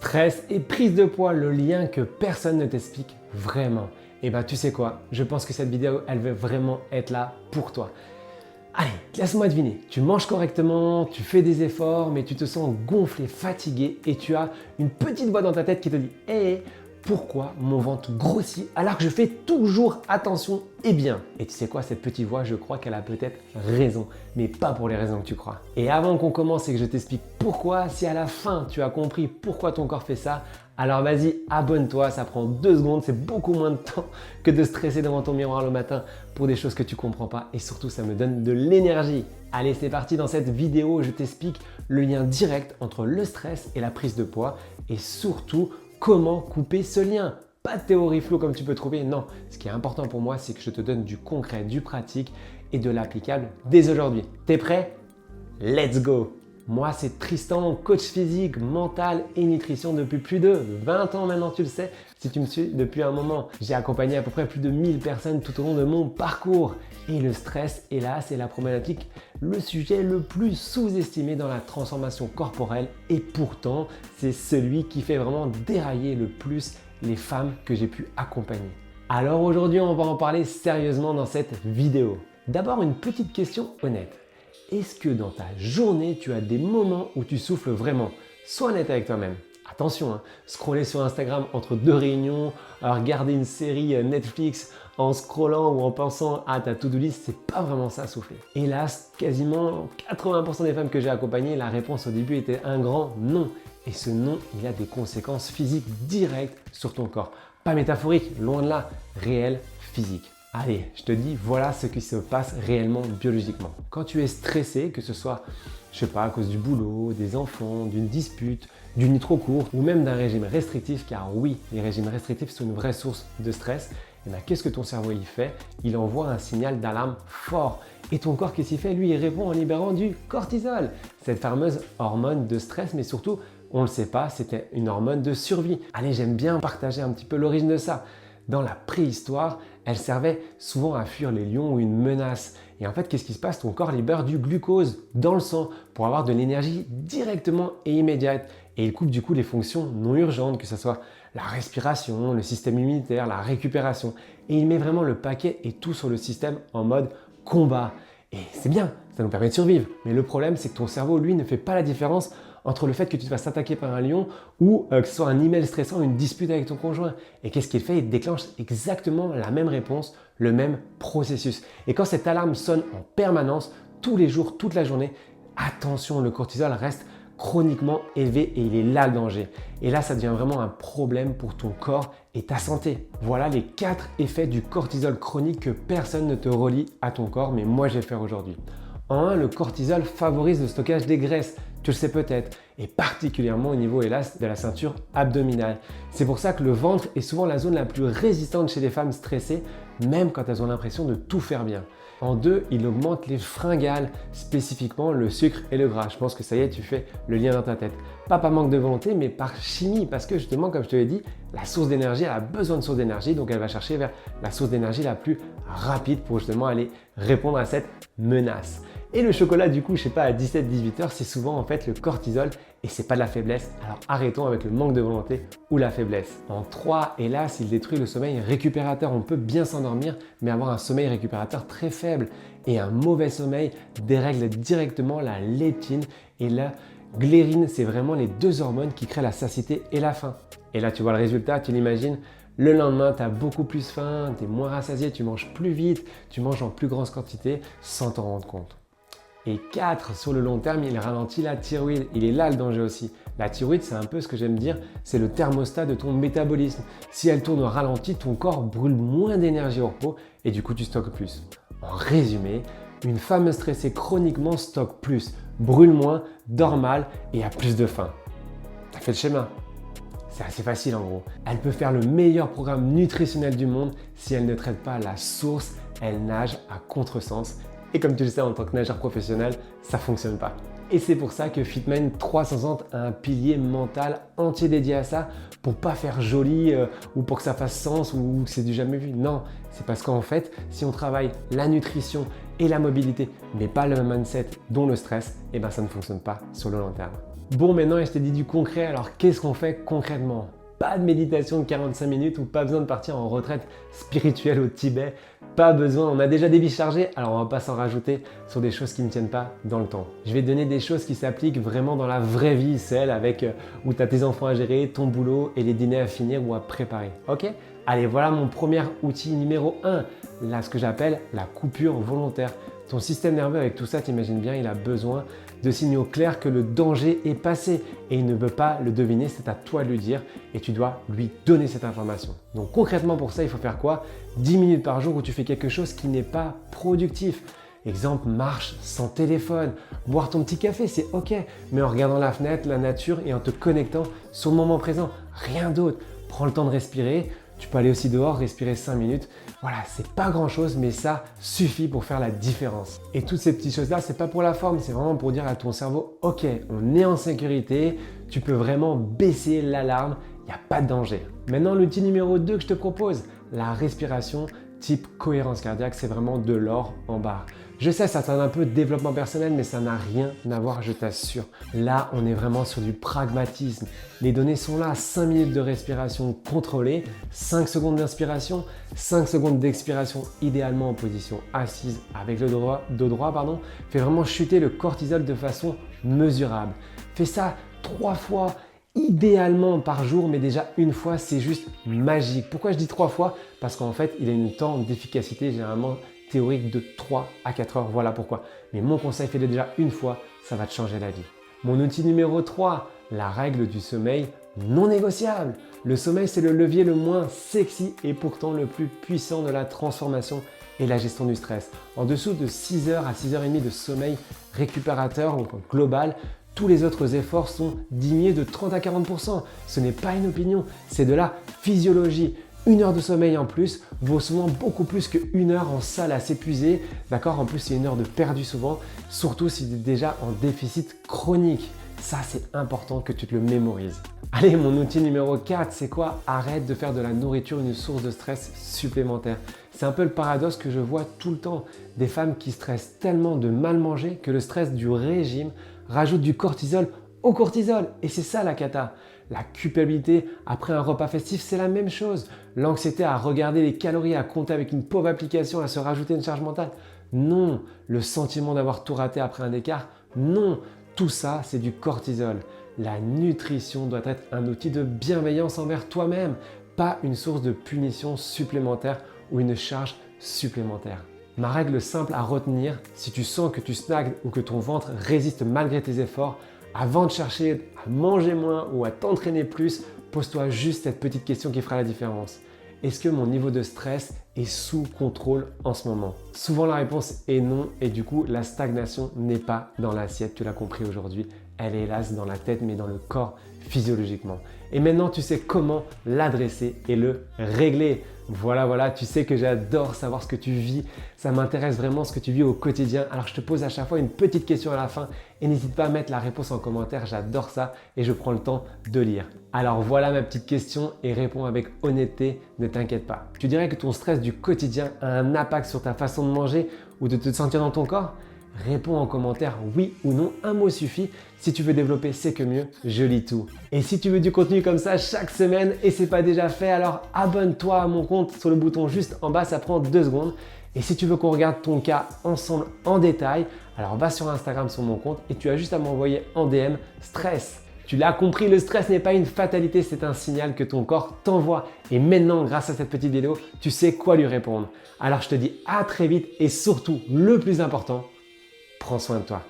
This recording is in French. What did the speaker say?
Stress et prise de poids, le lien que personne ne t'explique vraiment. Et ben tu sais quoi, je pense que cette vidéo, elle veut vraiment être là pour toi. Allez, laisse-moi deviner, tu manges correctement, tu fais des efforts, mais tu te sens gonflé, fatigué et tu as une petite voix dans ta tête qui te dit « Hé, pourquoi mon ventre grossit alors que je fais toujours attention et bien ?» Et tu sais quoi, cette petite voix, je crois qu'elle a peut-être raison, mais pas pour les raisons que tu crois. Et avant qu'on commence et que je t'explique pourquoi, si à la fin tu as compris pourquoi ton corps fait ça, alors vas-y, abonne-toi, ça prend 2 secondes, c'est beaucoup moins de temps que de stresser devant ton miroir le matin pour des choses que tu comprends pas et surtout ça me donne de l'énergie. Allez, c'est parti, dans cette vidéo, je t'explique le lien direct entre le stress et la prise de poids et surtout comment couper ce lien. Pas de théorie floue comme tu peux trouver, non. Ce qui est important pour moi, c'est que je te donne du concret, du pratique et de l'applicable dès aujourd'hui. T'es prêt? Let's go! Moi, c'est Tristan, coach physique, mental et nutrition depuis plus de 20 ans maintenant, tu le sais, si tu me suis depuis un moment. J'ai accompagné à peu près plus de 1000 personnes tout au long de mon parcours. Et le stress, hélas, c'est la problématique, le sujet le plus sous-estimé dans la transformation corporelle. Et pourtant, c'est celui qui fait vraiment dérailler le plus les femmes que j'ai pu accompagner. Alors aujourd'hui, on va en parler sérieusement dans cette vidéo. D'abord, une petite question honnête. Est-ce que dans ta journée, tu as des moments où tu souffles vraiment? Sois honnête avec toi-même. Attention, scroller sur Instagram entre 2 réunions, regarder une série Netflix en scrollant ou en pensant à ta to-do list, c'est pas vraiment ça souffler. Hélas, quasiment 80% des femmes que j'ai accompagnées, la réponse au début était un grand non. Et ce non, il a des conséquences physiques directes sur ton corps. Pas métaphoriques, loin de là, réelles, physiques. Allez, je te dis, voilà ce qui se passe réellement biologiquement. Quand tu es stressé, que ce soit, je sais pas, à cause du boulot, des enfants, d'une dispute, d'une nuit trop courte ou même d'un régime restrictif, car oui, les régimes restrictifs sont une vraie source de stress, et bien qu'est-ce que ton cerveau y fait? Il envoie un signal d'alarme fort. Et ton corps, qu'est-ce qu'il fait? Lui, il répond en libérant du cortisol, cette fameuse hormone de stress, mais surtout, on ne le sait pas, c'était une hormone de survie. Allez, j'aime bien partager un petit peu l'origine de ça. Dans la préhistoire, elle servait souvent à fuir les lions ou une menace. Et en fait, qu'est-ce qui se passe? Ton corps libère du glucose dans le sang pour avoir de l'énergie directement et immédiate. Et il coupe du coup les fonctions non urgentes, que ce soit la respiration, le système immunitaire, la récupération. Et il met vraiment le paquet et tout sur le système en mode combat. Et c'est bien, ça nous permet de survivre. Mais le problème, c'est que ton cerveau, lui, ne fait pas la différence entre le fait que tu te fasses attaquer par un lion ou que ce soit un email stressant, une dispute avec ton conjoint. Et qu'est-ce qu'il fait? Il déclenche exactement la même réponse, le même processus. Et quand cette alarme sonne en permanence, tous les jours, toute la journée, attention, le cortisol reste chroniquement élevé et il est là le danger. Et là, ça devient vraiment un problème pour ton corps et ta santé. Voilà les 4 effets du cortisol chronique que personne ne te relie à ton corps, mais moi je vais le faire aujourd'hui. En 1, le cortisol favorise le stockage des graisses, tu le sais peut-être, et particulièrement au niveau, hélas, de la ceinture abdominale. C'est pour ça que le ventre est souvent la zone la plus résistante chez les femmes stressées, même quand elles ont l'impression de tout faire bien. En 2, il augmente les fringales, spécifiquement le sucre et le gras. Je pense que ça y est, tu fais le lien dans ta tête. Pas par manque de volonté, mais par chimie, parce que justement, comme je te l'ai dit, la source d'énergie, elle a besoin de source d'énergie, donc elle va chercher vers la source d'énergie la plus rapide pour justement aller répondre à cette menace. Et le chocolat, du coup, je sais pas, à 17-18 heures, c'est souvent en fait le cortisol et c'est pas de la faiblesse. Alors arrêtons avec le manque de volonté ou la faiblesse. En 3, hélas, il détruit le sommeil récupérateur. On peut bien s'endormir, mais avoir un sommeil récupérateur très faible. Et un mauvais sommeil dérègle directement la leptine et la ghreline. C'est vraiment les 2 hormones qui créent la satiété et la faim. Et là, tu vois le résultat, tu l'imagines. Le lendemain, tu as beaucoup plus faim, tu es moins rassasié, tu manges plus vite, tu manges en plus grande quantité sans t'en rendre compte. Et 4, sur le long terme, il ralentit la thyroïde. Il est là le danger aussi. La thyroïde, c'est un peu ce que j'aime dire, c'est le thermostat de ton métabolisme. Si elle tourne au ralenti, ton corps brûle moins d'énergie au repos et du coup, tu stockes plus. En résumé, une femme stressée chroniquement stocke plus, brûle moins, dort mal et a plus de faim. T'as fait le schéma? C'est assez facile en gros. Elle peut faire le meilleur programme nutritionnel du monde si elle ne traite pas la source, elle nage à contresens. Et comme tu le sais, en tant que nageur professionnel, ça ne fonctionne pas. Et c'est pour ça que Fitman 360 a un pilier mental entier dédié à ça, pour pas faire joli ou pour que ça fasse sens ou que c'est du jamais vu. Non, c'est parce qu'en fait, si on travaille la nutrition et la mobilité, mais pas le mindset dont le stress, eh ben ça ne fonctionne pas sur le long terme. Bon, maintenant, je t'ai dit du concret, alors qu'est-ce qu'on fait concrètement? Pas de méditation de 45 minutes ou pas besoin de partir en retraite spirituelle au Tibet. Pas besoin, on a déjà des vies chargées, alors on va pas s'en rajouter sur des choses qui ne tiennent pas dans le temps. Je vais te donner des choses qui s'appliquent vraiment dans la vraie vie, celle avec où tu as tes enfants à gérer, ton boulot et les dîners à finir ou à préparer. Ok? Allez, voilà mon premier outil numéro 1, là ce que j'appelle la coupure volontaire. Ton système nerveux avec tout ça, t'imagines bien, il a besoin de signaux clairs que le danger est passé et il ne peut pas le deviner, c'est à toi de lui dire et tu dois lui donner cette information. Donc concrètement pour ça, il faut faire quoi? 10 minutes par jour où tu fais quelque chose qui n'est pas productif. Exemple, marche sans téléphone, boire ton petit café, c'est ok, mais en regardant la fenêtre, la nature et en te connectant sur le moment présent, rien d'autre. Prends le temps de respirer. Tu peux aller aussi dehors, respirer 5 minutes. Voilà, c'est pas grand chose, mais ça suffit pour faire la différence. Et toutes ces petites choses-là, c'est pas pour la forme, c'est vraiment pour dire à ton cerveau, ok, on est en sécurité, tu peux vraiment baisser l'alarme, il n'y a pas de danger. Maintenant, l'outil numéro 2 que je te propose, la respiration type cohérence cardiaque, c'est vraiment de l'or en barre. Je sais, ça tend un peu de développement personnel, mais ça n'a rien à voir, je t'assure. Là, on est vraiment sur du pragmatisme. Les données sont là, 5 minutes de respiration contrôlée, 5 secondes d'inspiration, 5 secondes d'expiration, idéalement en position assise avec le dos droit, Fais vraiment chuter le cortisol de façon mesurable. Fais ça 3 fois, idéalement par jour, mais déjà une fois, c'est juste magique. Pourquoi je dis 3 fois? Parce qu'en fait, il a une temps d'efficacité généralement théorique de 3 à 4 heures, voilà pourquoi. Mais mon conseil, fais-le déjà une fois, ça va te changer la vie. Mon outil numéro 3, la règle du sommeil non négociable. Le sommeil, c'est le levier le moins sexy et pourtant le plus puissant de la transformation et la gestion du stress. En dessous de 6 heures à 6h30 de sommeil récupérateur, donc global, tous les autres efforts sont diminués de 30 à 40%. Ce n'est pas une opinion, c'est de la physiologie. 1 heure de sommeil en plus vaut souvent beaucoup plus que 1 heure en salle à s'épuiser. D'accord? En plus, c'est 1 heure de perdu souvent, surtout si tu es déjà en déficit chronique. Ça, c'est important que tu te le mémorises. Allez, mon outil numéro 4, c'est quoi? Arrête de faire de la nourriture une source de stress supplémentaire. C'est un peu le paradoxe que je vois tout le temps. Des femmes qui stressent tellement de mal manger que le stress du régime rajoute du cortisol au cortisol. Et c'est ça la cata. La culpabilité après un repas festif, c'est la même chose. L'anxiété à regarder les calories, à compter avec une pauvre application, à se rajouter une charge mentale. Non. Le sentiment d'avoir tout raté après un écart. Non. Tout ça, c'est du cortisol. La nutrition doit être un outil de bienveillance envers toi-même, pas une source de punition supplémentaire ou une charge supplémentaire. Ma règle simple à retenir, si tu sens que tu stagnes ou que ton ventre résiste malgré tes efforts, avant de chercher à manger moins ou à t'entraîner plus, pose-toi juste cette petite question qui fera la différence. Est-ce que mon niveau de stress est sous contrôle en ce moment? Souvent la réponse est non et du coup la stagnation n'est pas dans l'assiette, tu l'as compris aujourd'hui. Elle est hélas dans la tête mais dans le corps physiologiquement. Et maintenant tu sais comment l'adresser et le régler. Voilà, tu sais que j'adore savoir ce que tu vis. Ça m'intéresse vraiment ce que tu vis au quotidien. Alors je te pose à chaque fois une petite question à la fin et n'hésite pas à mettre la réponse en commentaire. J'adore ça et je prends le temps de lire. Alors voilà ma petite question et réponds avec honnêteté, ne t'inquiète pas. Tu dirais que ton stress du quotidien a un impact sur ta façon de manger ou de te sentir dans ton corps? Réponds en commentaire oui ou non, un mot suffit. Si tu veux développer, c'est que mieux, je lis tout. Et si tu veux du contenu comme ça chaque semaine et c'est pas déjà fait, alors abonne-toi à mon compte sur le bouton juste en bas, ça prend 2 secondes. Et si tu veux qu'on regarde ton cas ensemble en détail, alors va sur Instagram sur mon compte et tu as juste à m'envoyer en DM stress. Tu l'as compris, le stress n'est pas une fatalité, c'est un signal que ton corps t'envoie. Et maintenant, grâce à cette petite vidéo, tu sais quoi lui répondre. Alors je te dis à très vite et surtout, le plus important, prends soin de toi.